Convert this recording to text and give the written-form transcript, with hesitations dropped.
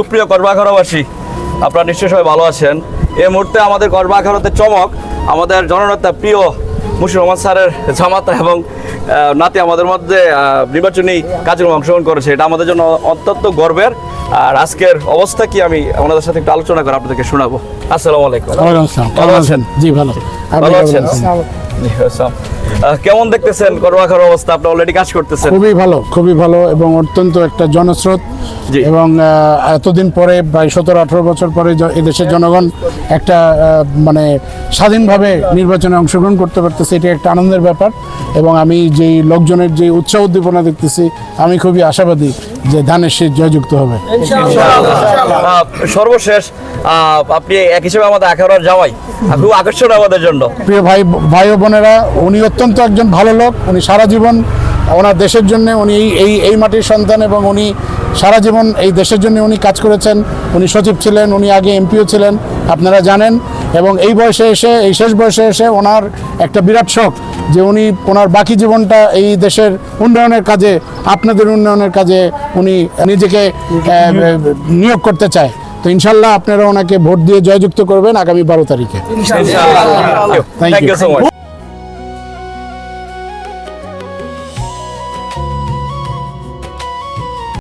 সুপ্রিয় করবাঘরবাসী, আপনারা নিশ্চয়ই সবাই ভালো আছেন। এই মুহূর্তে আমাদের করবাঘরতে চমক আমাদের জননেতা প্রিয় মুশির রহমান স্যারের জামাতা এবং নাতি আমাদের মধ্যে নির্বাচনী কার্যক্রমে অংশগ্রহণ করেছে। এটা আমাদের জন্য অত্যন্ত গর্বের। আর আজকের অবস্থা কি আমি আমাদের সাথে একটু আলোচনা করে আপনাদেরকে শোনাবো। আসসালামু আলাইকুম। ভালো আছেন? জি ভালো। ভালো আছেন? কেমন দেখতেছেন করবাঘর অবস্থা? আপনি অলরেডি কাজ করতেছেন। খুবই ভালো এবং অত্যন্ত একটা জনস্রোত এবং এতদিন পরে প্রায় 17-18 বছর পরে এদেশের জনগণ একটা মানে স্বাধীনভাবে নির্বাচনে অংশগ্রহণ করতে পারতেছে, এটা একটা আনন্দের ব্যাপার। এবং আমি যেই লোকজনের যে উৎসাহ উদ্দীপনা দেখতেছি, আমি খুবই আশাবাদী যে ধানের শীষ জয়যুক্ত হবে। সর্বশেষ আপনি এক হিসেবে আমাদের আখাউড়ার জামাই, খুব আকর্ষণ আমাদের জন্য। প্রিয় ভাই ও বোনেরা, উনি অত্যন্ত একজন ভালো লোক। উনি সারা জীবন ওনার দেশের জন্য, উনি এই মাটির সন্তান এবং উনি সারা জীবন এই দেশের জন্য উনি কাজ করেছেন। উনি সচিব ছিলেন, উনি আগে এমপিও ছিলেন, আপনারা জানেন। এবং এই বয়সে এসে, এই শেষ বয়সে এসে ওনার একটা বিরাট শখ যে উনি ওনার বাকি জীবনটা এই দেশের উন্নয়নের কাজে, আপনাদের উন্নয়নের কাজে উনি নিজেকে নিয়োগ করতে চায়। তো ইনশাল্লাহ আপনারা ওনাকে ভোট দিয়ে জয়যুক্ত করবেন আগামী 12 তারিখে। Thank you so much.